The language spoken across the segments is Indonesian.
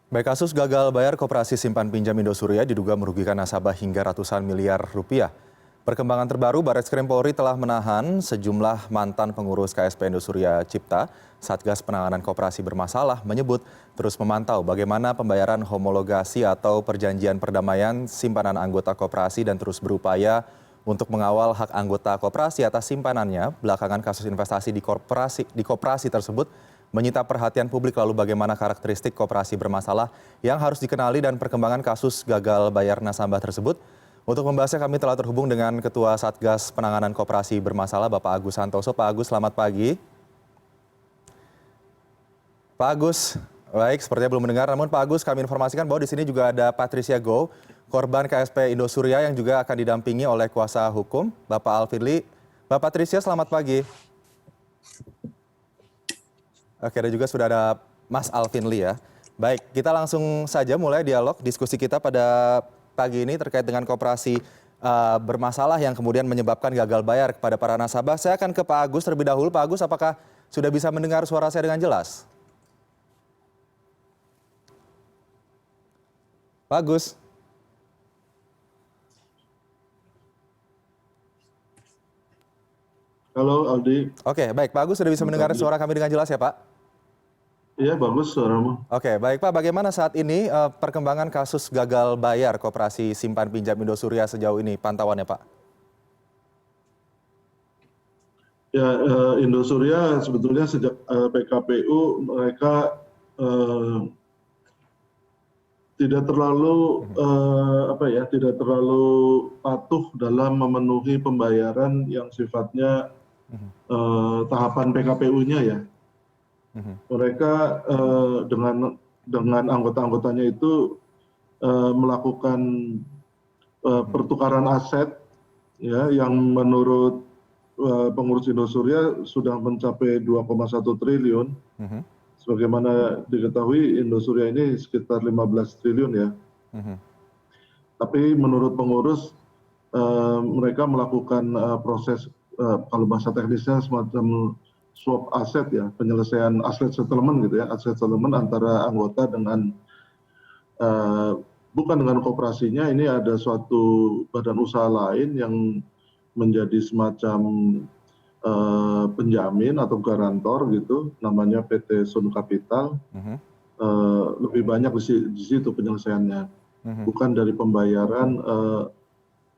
Baik, kasus gagal bayar Koperasi Simpan Pinjam Indosuria diduga merugikan nasabah hingga ratusan miliar rupiah. Perkembangan terbaru, Barreskrim Polri telah menahan sejumlah mantan pengurus KSP Indosuria Cipta. Satgas Penanganan Koperasi Bermasalah menyebut terus memantau bagaimana pembayaran homologasi atau perjanjian perdamaian simpanan anggota koperasi dan terus berupaya untuk mengawal hak anggota koperasi atas simpanannya. Belakangan kasus investasi di koperasi tersebut menyita perhatian publik. Lalu bagaimana karakteristik koperasi bermasalah yang harus dikenali dan perkembangan kasus gagal bayar nasabah tersebut? Untuk membahasnya kami telah terhubung dengan Ketua Satgas Penanganan Koperasi Bermasalah Bapak Agus Santoso. Pak Agus, selamat pagi. Pak Agus, baik, sepertinya belum mendengar. Namun Pak Agus, kami informasikan bahwa di sini juga ada Patricia Goh, korban KSP Indosuria yang juga akan didampingi oleh kuasa hukum Bapak Alfirli. Bapak Patricia, selamat pagi. Oke, dan juga sudah ada Mas Alvin Lee ya. Baik, kita langsung saja mulai dialog diskusi kita pada pagi ini terkait dengan koperasi bermasalah yang kemudian menyebabkan gagal bayar kepada para nasabah. Saya akan ke Pak Agus terlebih dahulu. Pak Agus, apakah sudah bisa mendengar suara saya dengan jelas? Pak Agus. Halo Aldi. Oke, baik. Pak Agus sudah bisa mendengar suara kami dengan jelas ya Pak? Iya, bagus suaramu. Oke, baik Pak. Bagaimana saat ini perkembangan kasus gagal bayar Koperasi Simpan Pinjam Indosuria sejauh ini pantauannya Pak? Ya, Indosuria sebetulnya sejak PKPU mereka tidak terlalu tidak terlalu patuh dalam memenuhi pembayaran yang sifatnya tahapan PKPU-nya ya. Mereka dengan anggota-anggotanya itu melakukan pertukaran aset ya yang menurut pengurus Indosuria sudah mencapai 2,1 triliun. Sebagaimana diketahui Indosuria ini sekitar 15 triliun ya. Tapi menurut pengurus mereka melakukan proses kalau bahasa teknisnya semacam swap aset ya, penyelesaian aset settlement gitu ya, aset settlement antara anggota dengan bukan dengan koperasinya. Ini ada suatu badan usaha lain yang menjadi semacam penjamin atau garantor gitu, namanya PT Sun Capital. Lebih banyak di situ penyelesaiannya, bukan dari pembayaran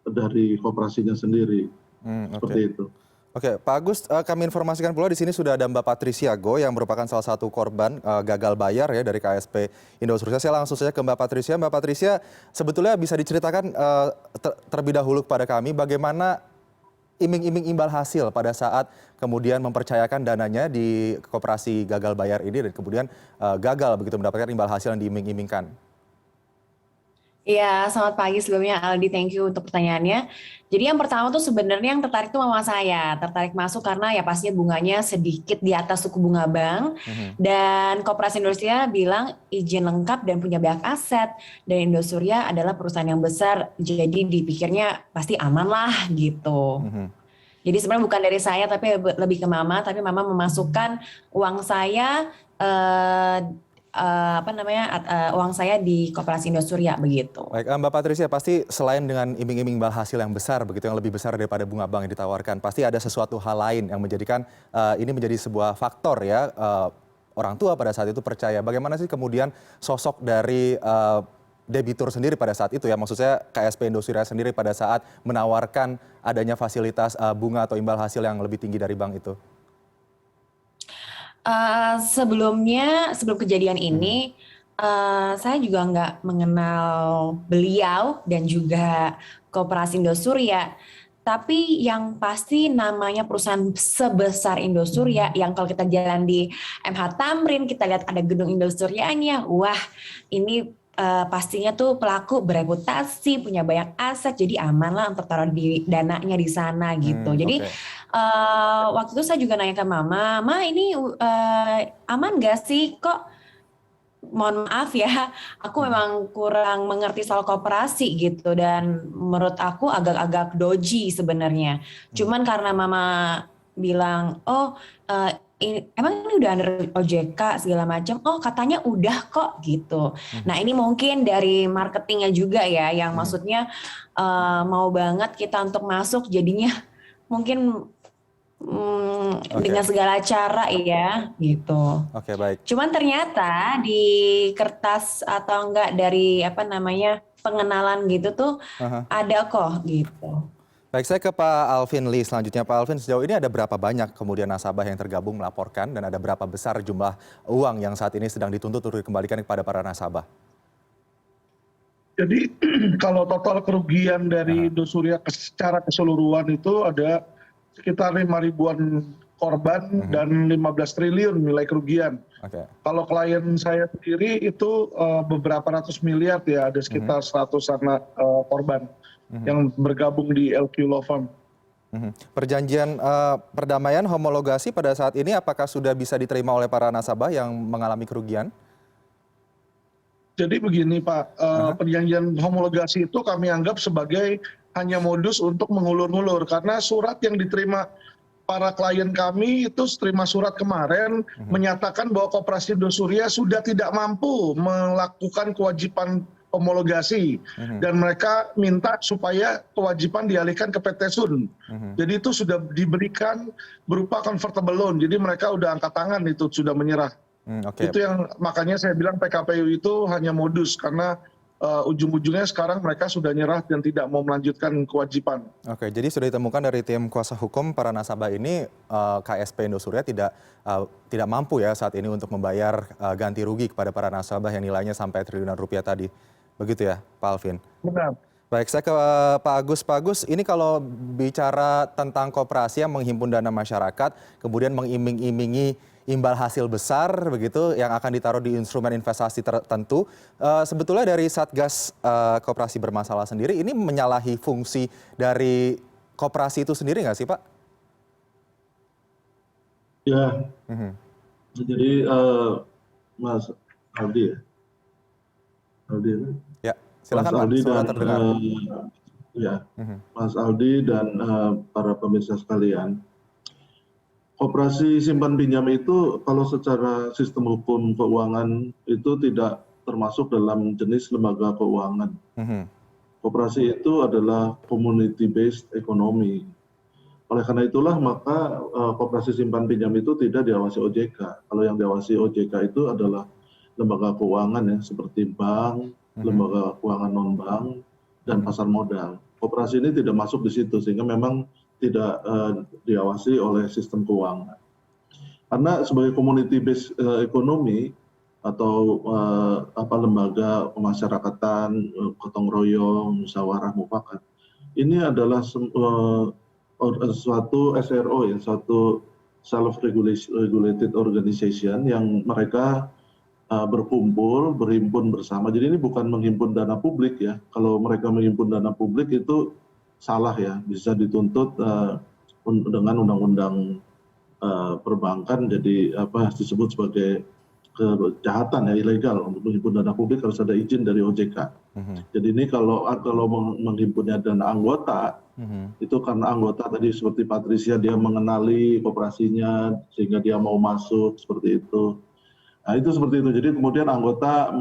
dari koperasinya sendiri. Seperti itu. Oke, Pak Agus, kami informasikan pula di sini sudah ada Mbak Patricia Goh yang merupakan salah satu korban gagal bayar ya dari KSP Indosuria. Saya langsung saja ke Mbak Patricia. Mbak Patricia, sebetulnya bisa diceritakan terlebih dahulu kepada kami bagaimana iming-iming imbal hasil pada saat kemudian mempercayakan dananya di koperasi gagal bayar ini dan kemudian gagal begitu mendapatkan imbal hasil yang diiming-imingkan. Iya, selamat pagi sebelumnya Aldi, thank you untuk pertanyaannya. Jadi yang pertama tuh sebenarnya yang tertarik tuh mama saya, tertarik masuk karena ya pastinya bunganya sedikit di atas suku bunga bank. Dan Koperasi Indosuria bilang izin lengkap dan punya banyak aset. Dan Indosuria adalah perusahaan yang besar, jadi dipikirnya pasti aman lah gitu. Jadi sebenarnya bukan dari saya tapi lebih ke mama, tapi mama memasukkan uang saya uang saya di Koperasi Indosuria begitu. Baik, Mbak Patricia, pasti selain dengan iming-iming imbal hasil yang besar begitu, yang lebih besar daripada bunga bank yang ditawarkan, pasti ada sesuatu hal lain yang menjadikan ini menjadi sebuah faktor ya, orang tua pada saat itu percaya. Bagaimana sih kemudian sosok dari debitur sendiri pada saat itu ya, maksud saya KSP Indosuria sendiri pada saat menawarkan adanya fasilitas bunga atau imbal hasil yang lebih tinggi dari bank itu? Sebelum kejadian ini, saya juga nggak mengenal beliau dan juga Koperasi Indosuria. Tapi yang pasti namanya perusahaan sebesar Indosuria, yang kalau kita jalan di MH Tamrin, kita lihat ada gedung Indosurianya, wah ini pastinya tuh pelaku bereputasi, punya banyak aset, jadi aman lah untuk taruh dananya di sana gitu. Jadi waktu itu saya juga nanya ke mama, Ma ini aman gak sih? Kok mohon maaf ya, aku memang kurang mengerti soal koperasi gitu, dan menurut aku agak-agak dodgy sebenarnya. Cuman karena mama bilang, emang ini udah under OJK segala macam. Oh, katanya udah kok gitu. Nah, ini mungkin dari marketingnya juga ya, yang maksudnya mau banget kita untuk masuk, jadinya mungkin dengan Oke, segala cara ya gitu. oke, baik. Cuman ternyata di kertas atau enggak dari apa namanya pengenalan gitu tuh Aha. ada kok gitu. Baik, saya ke Pak Alvin Lee selanjutnya. Pak Alvin, sejauh ini ada berapa banyak kemudian nasabah yang tergabung melaporkan dan ada berapa besar jumlah uang yang saat ini sedang dituntut untuk dikembalikan kepada para nasabah? Jadi kalau total kerugian dari Aha. Indosuria secara keseluruhan itu ada sekitar 5 ribuan korban dan 15 triliun nilai kerugian. Oke. Kalau klien saya sendiri itu beberapa ratus miliar ya, ada sekitar 100-an korban yang bergabung di LQ Law Firm. Perjanjian perdamaian homologasi pada saat ini apakah sudah bisa diterima oleh para nasabah yang mengalami kerugian? Jadi begini Pak, perjanjian homologasi itu kami anggap sebagai hanya modus untuk mengulur-ngulur, karena surat yang diterima para klien kami itu terima surat kemarin menyatakan bahwa Koperasi Indosuria sudah tidak mampu melakukan kewajiban homologasi dan mereka minta supaya kewajiban dialihkan ke PT Sun. Jadi itu sudah diberikan berupa convertible loan, jadi mereka udah angkat tangan, itu sudah menyerah. Oke. Itu yang makanya saya bilang PKPU itu hanya modus, karena ujung-ujungnya sekarang mereka sudah nyerah dan tidak mau melanjutkan kewajiban. Oke, jadi sudah ditemukan dari tim kuasa hukum para nasabah ini KSP Indosuria tidak mampu ya saat ini untuk membayar ganti rugi kepada para nasabah yang nilainya sampai triliunan rupiah tadi. Begitu ya, Pak Alvin? Benar. Baik, saya ke Pak Agus. Pak Agus, ini kalau bicara tentang koperasi yang menghimpun dana masyarakat, kemudian mengiming-imingi imbal hasil besar begitu yang akan ditaruh di instrumen investasi tertentu, sebetulnya dari Satgas Koperasi Bermasalah sendiri ini menyalahi fungsi dari koperasi itu sendiri nggak sih, Pak? Ya, Mhm. jadi Mas Aldi ya, Aldi ya? Ya, Mas silakan Pak, Aldi suara dan terdengar. ya, Mhm. Mas Aldi dan para pemirsa sekalian, koperasi simpan pinjam itu kalau secara sistem hukum keuangan itu tidak termasuk dalam jenis lembaga keuangan. Mhm. Koperasi itu adalah community based economy. Oleh karena itulah maka koperasi simpan pinjam itu tidak diawasi OJK. Kalau yang diawasi OJK itu adalah lembaga keuangan ya, seperti bank, lembaga keuangan non bank, dan pasar modal. Koperasi ini tidak masuk di situ sehingga memang tidak diawasi oleh sistem keuangan. Karena sebagai community based economy atau lembaga pemasyarakatan, gotong royong, musyawarah mufakat, ini adalah suatu SRO ya, suatu self regulated organization yang mereka berkumpul, berhimpun bersama. Jadi ini bukan menghimpun dana publik ya. Kalau mereka menghimpun dana publik itu salah ya, bisa dituntut dengan undang-undang perbankan, jadi disebut sebagai kejahatan ya, ilegal. Untuk menghimpun dana publik harus ada izin dari OJK. Jadi ini kalau menghimpunnya dana anggota, itu karena anggota tadi seperti Patricia dia mengenali koperasinya sehingga dia mau masuk seperti itu. Nah itu seperti itu. Jadi kemudian anggota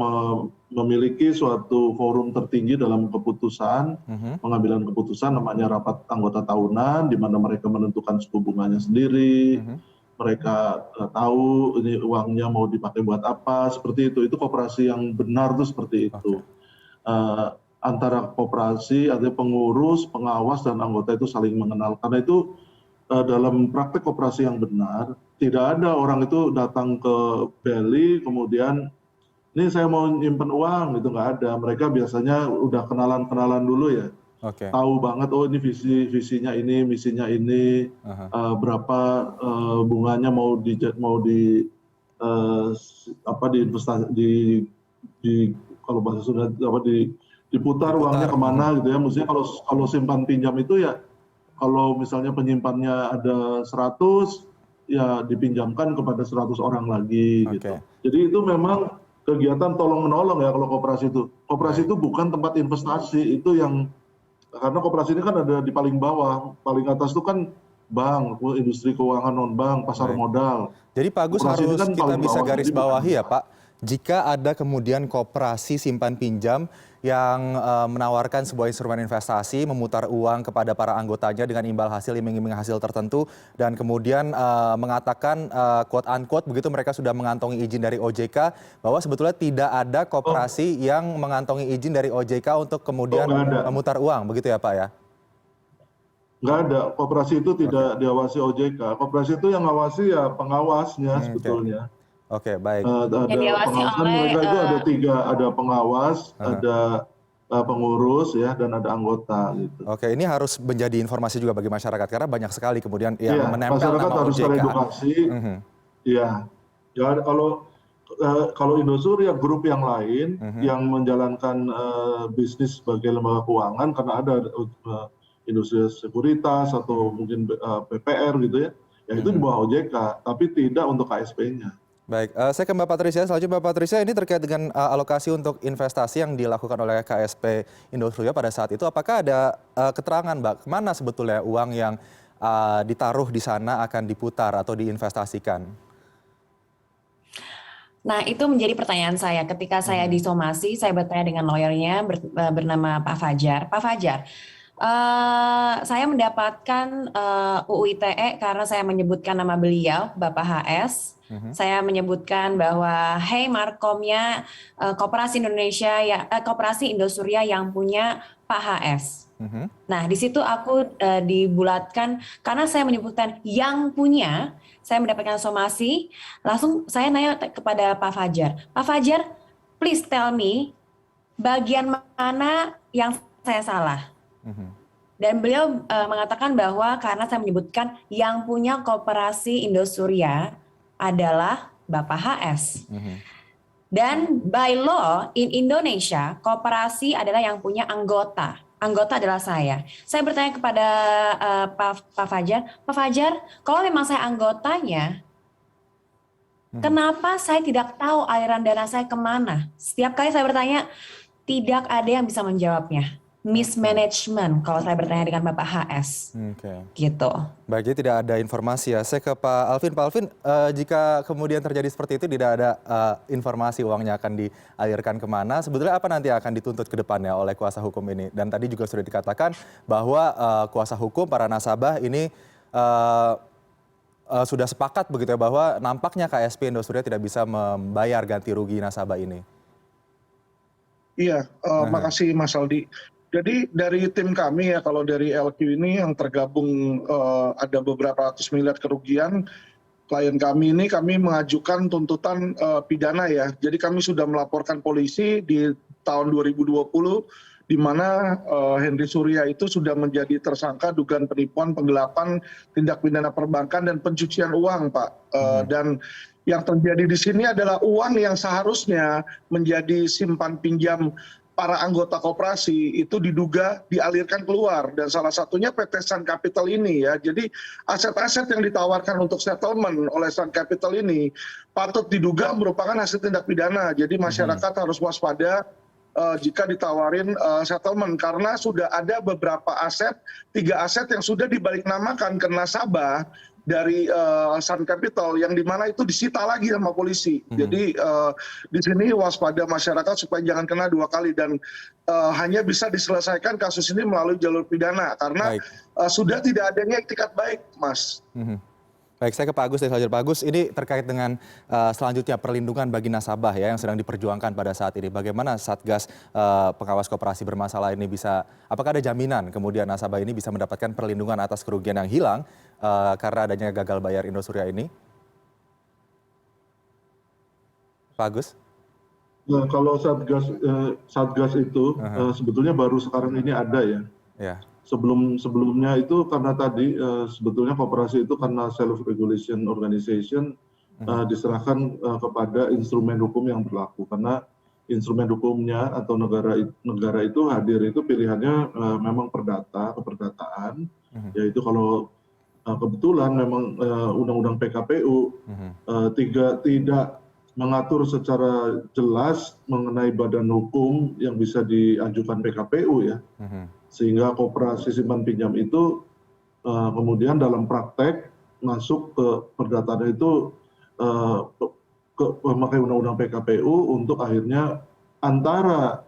memiliki suatu forum tertinggi dalam keputusan, pengambilan keputusan, namanya rapat anggota tahunan, di mana mereka menentukan suku bunganya sendiri, mereka tahu ini uangnya mau dipakai buat apa, seperti itu. Itu koperasi yang benar tuh seperti itu. Antara koperasi, ada pengurus, pengawas, dan anggota itu saling mengenal. Karena itu dalam praktek koperasi yang benar, tidak ada orang itu datang ke BELI kemudian ini saya mau nyimpen uang, itu nggak ada. Mereka biasanya udah kenalan dulu ya. Oke. Tahu banget, oh ini visinya ini, misinya ini, berapa bunganya mau kalau bahasa Sunda diputar uangnya kemana gitu ya. Maksudnya kalau simpan pinjam itu ya, kalau misalnya penyimpannya ada 100, ya dipinjamkan kepada 100 orang lagi gitu. Jadi itu memang kegiatan tolong menolong ya kalau koperasi itu. Koperasi itu bukan tempat investasi, itu yang karena koperasi ini kan ada di paling bawah, paling atas itu kan bank, industri keuangan non bank, pasar Baik. modal. Jadi Pak Agus Koperasi ini harus kan kita paling bisa bawah, garis jadi bukan bawahi ya bank. Pak, jika ada kemudian koperasi simpan pinjam yang menawarkan sebuah instrumen investasi, memutar uang kepada para anggotanya dengan imbal hasil iming-iming hasil tertentu, dan kemudian mengatakan quote unquote begitu mereka sudah mengantongi izin dari OJK, bahwa sebetulnya tidak ada Oh, koperasi yang mengantongi izin dari OJK untuk kemudian nggak ada. memutar uang, begitu ya Pak ya? Nggak ada. Koperasi itu Oke. tidak diawasi OJK. Koperasi itu yang ngawasi ya pengawasnya Oke. sebetulnya. Oke, baik. Yang Ada diawasi pengawasan, oleh mereka itu ada 3, ada pengawas, Aha. ada pengurus ya, dan ada anggota gitu. Oke, ini harus menjadi informasi juga bagi masyarakat karena banyak sekali kemudian yang Iya, menempel masyarakat nama harus OJK. teredukasi. Mhm, Iya. Ya, kalau Indosuria grup yang lain yang menjalankan bisnis sebagai lembaga keuangan, karena ada industri sekuritas atau mungkin PPR gitu ya, ya itu di bawah OJK, tapi tidak untuk KSP-nya. Baik, saya ke Mbak Patricia. Selanjutnya Mbak Patricia, ini terkait dengan alokasi untuk investasi yang dilakukan oleh KSP Indosuria pada saat itu. Apakah ada keterangan Mbak, kemana sebetulnya uang yang ditaruh di sana akan diputar atau diinvestasikan? Nah, itu menjadi pertanyaan saya. Ketika saya disomasi, saya bertanya dengan lawyernya bernama Pak Fajar. Pak Fajar, saya mendapatkan UU ITE karena saya menyebutkan nama beliau, Bapak HS. Saya menyebutkan bahwa, hey markomnya Koperasi Indonesia, Koperasi Indosuria yang punya Pak HS. Nah, di situ aku dibulatkan karena saya menyebutkan yang punya, saya mendapatkan somasi, langsung saya nanya kepada Pak Fajar. Pak Fajar, please tell me bagian mana yang saya salah. Dan beliau mengatakan bahwa karena saya menyebutkan yang punya Koperasi Indosuria adalah Bapak HS. Dan by law in Indonesia, koperasi adalah yang punya anggota. Anggota adalah saya. Saya bertanya kepada Pak Fajar, kalau memang saya anggotanya, kenapa saya tidak tahu aliran dana saya kemana? Setiap kali saya bertanya, tidak ada yang bisa menjawabnya. Mismanagement kalau saya bertanya dengan Bapak HS. Oke. Gitu. Baik, jadi tidak ada informasi ya. Saya ke Pak Alvin. Pak Alvin, jika kemudian terjadi seperti itu, tidak ada informasi uangnya akan dialirkan kemana, sebetulnya apa nanti akan dituntut ke depannya oleh kuasa hukum ini? Dan tadi juga sudah dikatakan bahwa kuasa hukum para nasabah ini sudah sepakat begitu ya, bahwa nampaknya KSP Indosuria tidak bisa membayar ganti rugi nasabah ini. Iya, makasih Mas Aldi. Jadi dari tim kami ya, kalau dari LQ ini yang tergabung ada beberapa ratus miliar kerugian, klien kami ini kami mengajukan tuntutan pidana ya. Jadi kami sudah melaporkan polisi di tahun 2020, di mana Henry Surya itu sudah menjadi tersangka dugaan penipuan, penggelapan, tindak pidana perbankan, dan pencucian uang, Pak. Dan yang terjadi di sini adalah uang yang seharusnya menjadi simpan pinjam para anggota koperasi itu diduga dialirkan keluar, dan salah satunya PT Sun Capital ini ya. Jadi aset-aset yang ditawarkan untuk settlement oleh Sun Capital ini patut diduga merupakan hasil tindak pidana. Jadi masyarakat harus waspada jika ditawarin settlement, karena sudah ada beberapa aset, 3 aset yang sudah dibaliknamakan ke nasabah dari Sun Capital, yang dimana itu disita lagi sama polisi. Jadi di sini waspada masyarakat supaya jangan kena 2 kali, dan hanya bisa diselesaikan kasus ini melalui jalur pidana karena sudah tidak adanya iktikat baik, Mas. Baik, saya ke Pak Agus. Pak Agus, ini terkait dengan selanjutnya perlindungan bagi nasabah ya yang sedang diperjuangkan pada saat ini. Bagaimana Satgas Pengawas Koperasi Bermasalah ini bisa, apakah ada jaminan kemudian nasabah ini bisa mendapatkan perlindungan atas kerugian yang hilang karena adanya gagal bayar Indosuria ini? Pak Agus? Nah, kalau Satgas itu sebetulnya baru sekarang ini ada ya. Ya. Sebelumnya itu karena tadi sebetulnya koperasi itu karena self regulation organization diserahkan kepada instrumen hukum yang berlaku, karena instrumen hukumnya atau negara itu hadir itu pilihannya memang keperdataan, yaitu kalau kebetulan memang undang-undang PKPU tidak mengatur secara jelas mengenai badan hukum yang bisa diajukan PKPU ya. Sehingga koperasi simpan pinjam itu kemudian dalam praktek masuk ke perdataan itu memakai undang-undang PKPU untuk akhirnya antara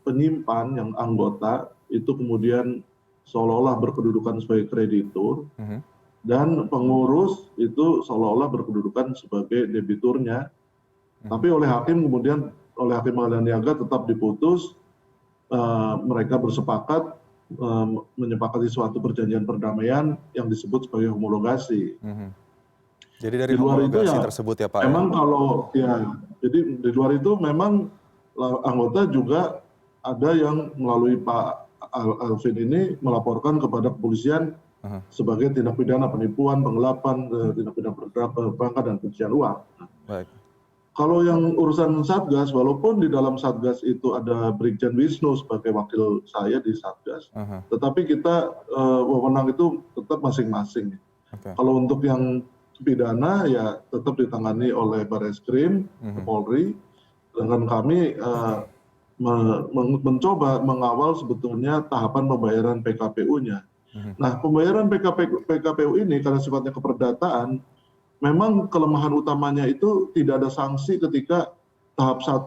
penyimpan yang anggota itu kemudian seolah-olah berkedudukan sebagai kreditur dan pengurus itu seolah-olah berkedudukan sebagai debiturnya. Tapi oleh hakim kemudian oleh hakim pengadilan niaga tetap diputus, mereka bersepakat menyepakati suatu perjanjian perdamaian yang disebut sebagai homologasi. Jadi dari Di luar itu homologasi ya, tersebut ya Pak. memang kalau ya, jadi di luar itu memang anggota juga ada yang melalui Pak Alvin ini melaporkan kepada kepolisian sebagai tindak pidana penipuan, penggelapan, tindak pidana perbankan dan pencucian uang. Baik. Kalau yang urusan Satgas, walaupun di dalam Satgas itu ada Brigjen Wisnu sebagai wakil saya di Satgas, tetapi kita wewenang itu tetap masing-masing. Kalau untuk yang pidana ya tetap ditangani oleh Barreskrim, Polri, sedangkan kami mencoba mengawal sebetulnya tahapan pembayaran PKPU-nya. Nah, pembayaran PKPU ini karena sifatnya keperdataan, memang kelemahan utamanya itu tidak ada sanksi ketika tahap 1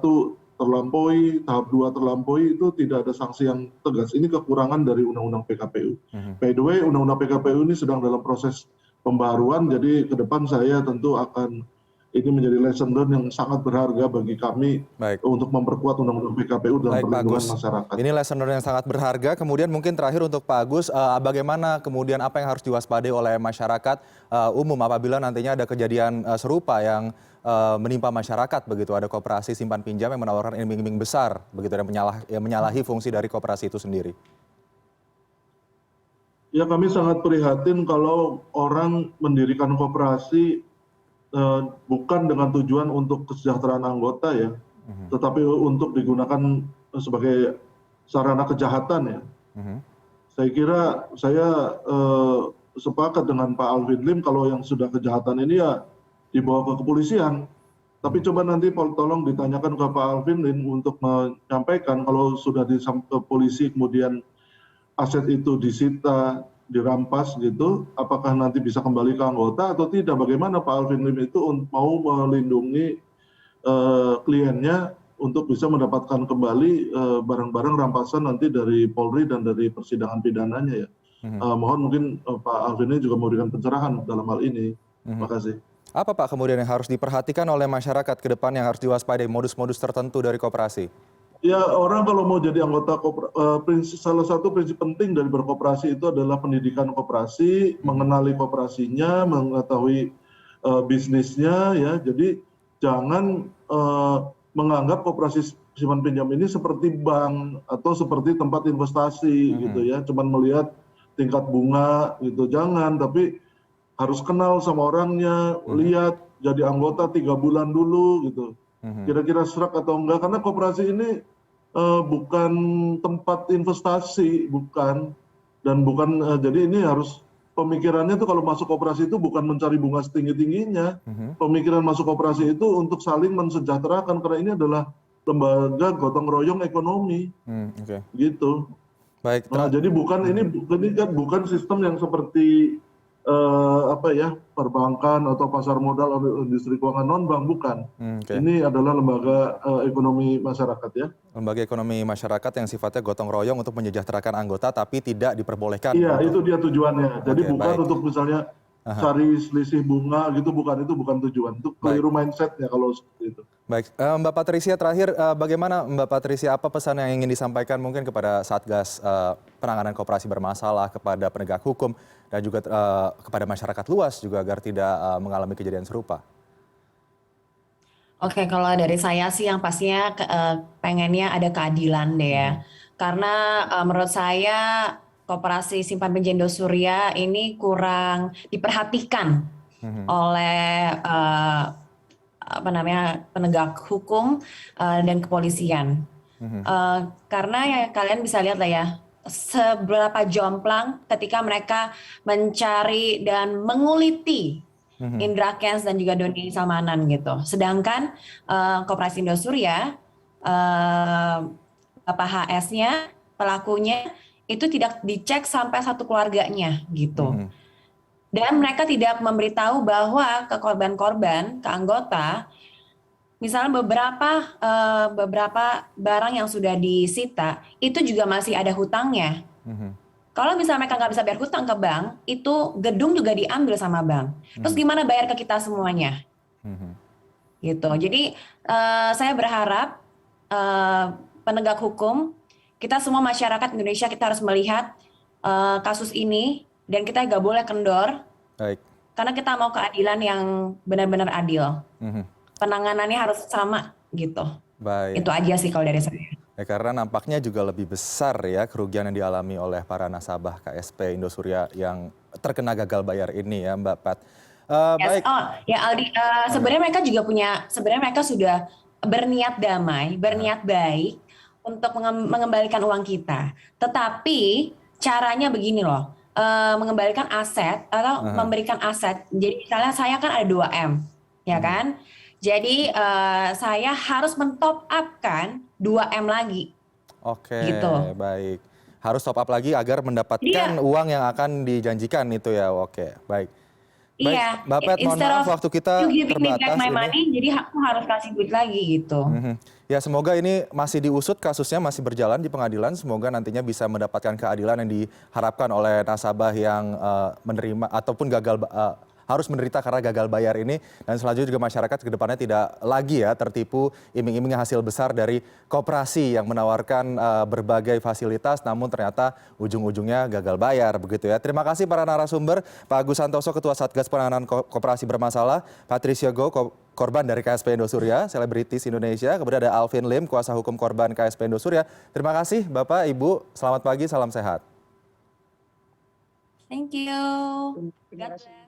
terlampaui, tahap 2 terlampaui, itu tidak ada sanksi yang tegas. Ini kekurangan dari Undang-Undang PKPU. By the way, Undang-Undang PKPU ini sedang dalam proses pembaruan, jadi ke depan saya tentu akan ini menjadi lesson learned yang sangat berharga bagi kami untuk memperkuat Undang-Undang PKPU dalam perlindungan masyarakat. Ini lesson learned yang sangat berharga. Kemudian mungkin terakhir untuk Pak Agus, bagaimana kemudian apa yang harus diwaspadai oleh masyarakat umum apabila nantinya ada kejadian serupa yang menimpa masyarakat begitu, ada koperasi simpan pinjam yang menawarkan iming-iming besar begitu dan menyalahi fungsi dari koperasi itu sendiri. Ya, kami sangat prihatin kalau orang mendirikan koperasi bukan dengan tujuan untuk kesejahteraan anggota ya, tetapi untuk digunakan sebagai sarana kejahatan ya. Saya kira saya sepakat dengan Pak Alvin Lim kalau yang sudah kejahatan ini ya dibawa ke kepolisian. Tapi coba nanti tolong ditanyakan ke Pak Alvin Lim untuk menyampaikan kalau sudah ke polisi kemudian aset itu disita, dirampas gitu, apakah nanti bisa kembali ke anggota atau tidak? Bagaimana Pak Alvin Lim itu mau melindungi kliennya untuk bisa mendapatkan kembali barang-barang rampasan nanti dari Polri dan dari persidangan pidananya ya. Mohon mungkin Pak Alvin Lim juga memberikan pencerahan dalam hal ini. Terima kasih. Apa Pak kemudian yang harus diperhatikan oleh masyarakat ke depan yang harus diwaspadai modus-modus tertentu dari koperasi? Ya, orang kalau mau jadi anggota salah satu prinsip penting dari berkoperasi itu adalah pendidikan koperasi, mengenali koperasinya, mengetahui bisnisnya ya. Jadi jangan menganggap koperasi simpan pinjam ini seperti bank atau seperti tempat investasi gitu ya. Cuman melihat tingkat bunga gitu, jangan, tapi harus kenal sama orangnya, lihat jadi anggota 3 bulan dulu gitu. Kira-kira serak atau enggak, karena koperasi ini bukan tempat investasi, bukan, dan bukan jadi ini harus pemikirannya tuh kalau masuk koperasi itu bukan mencari bunga setinggi-tingginya. Pemikiran masuk koperasi itu untuk saling mensejahterakan, karena ini adalah lembaga gotong royong ekonomi. Gitu. Baik. Nah, jadi bukan sistem yang seperti perbankan atau pasar modal atau industri keuangan non bank, bukan. Ini adalah lembaga ekonomi masyarakat ya. Lembaga ekonomi masyarakat yang sifatnya gotong royong untuk menyejahterakan anggota tapi tidak diperbolehkan. Iya, itu dia tujuannya. Jadi bukan untuk misalnya cari selisih bunga gitu, bukan, itu bukan tujuan. Itu keliru mindsetnya kalau seperti itu. Baik, Mbak Patricia terakhir, bagaimana Mbak Patricia, apa pesan yang ingin disampaikan mungkin kepada Satgas penanganan koperasi bermasalah, kepada penegak hukum, dan juga kepada masyarakat luas juga agar tidak mengalami kejadian serupa? Oke, kalau dari saya sih yang pastinya pengennya ada keadilan deh ya. Karena menurut saya koperasi simpan pinjam Indosuria ini kurang diperhatikan oleh penegak hukum dan kepolisian. Karena ya kalian bisa lihat lah ya, seberapa jomplang ketika mereka mencari dan menguliti Indra Kents dan juga Doni Salmanan gitu. Sedangkan koperasi Indosuria, Bapak HS-nya, pelakunya itu tidak dicek sampai satu keluarganya gitu. Dan mereka tidak memberitahu bahwa ke korban-korban, ke anggota, misalnya beberapa barang yang sudah disita itu juga masih ada hutangnya. Kalau misalnya mereka nggak bisa bayar hutang ke bank, itu gedung juga diambil sama bank. Terus gimana bayar ke kita semuanya? Gitu. Jadi saya berharap penegak hukum, kita semua masyarakat Indonesia kita harus melihat kasus ini dan kita nggak boleh kendor. Baik. Karena kita mau keadilan yang benar-benar adil. Penanganannya harus sama gitu. Baik. Itu aja sih kalau dari saya. Ya, karena nampaknya juga lebih besar ya kerugian yang dialami oleh para nasabah KSP Indosuria yang terkena gagal bayar ini ya Mbak Pat. Yes. Baik. Oh ya Aldi, sebenarnya mereka sudah berniat damai, berniat baik untuk mengembalikan uang kita. Tetapi caranya begini loh, mengembalikan aset atau memberikan aset. Jadi misalnya saya kan ada 2M, ya kan? Jadi saya harus men-top up-kan 2M lagi. Oke, Gitu. baik. Harus top up lagi agar mendapatkan uang yang akan dijanjikan itu ya. Oke, baik. Baik, Iya, Mbak Pet, mohon maaf waktu kita you giving me back terbatas my ini. money, jadi aku harus kasih duit lagi gitu. Ya, semoga ini masih diusut, kasusnya masih berjalan di pengadilan. Semoga nantinya bisa mendapatkan keadilan yang diharapkan oleh nasabah yang menerima ataupun harus menderita karena gagal bayar ini. Dan selanjutnya juga masyarakat ke depannya tidak lagi ya tertipu iming-iming hasil besar dari koperasi yang menawarkan berbagai fasilitas namun ternyata ujung-ujungnya gagal bayar begitu ya. Terima kasih para narasumber, Pak Agus Santoso, Ketua Satgas Penanganan Koperasi Bermasalah, Patricia Go, korban dari KSP Indosuria, selebritis Indonesia, kemudian ada Alvin Lim, kuasa hukum korban KSP Indosuria. Terima kasih Bapak, Ibu, selamat pagi, salam sehat. Thank you. Terima God kasih. bless.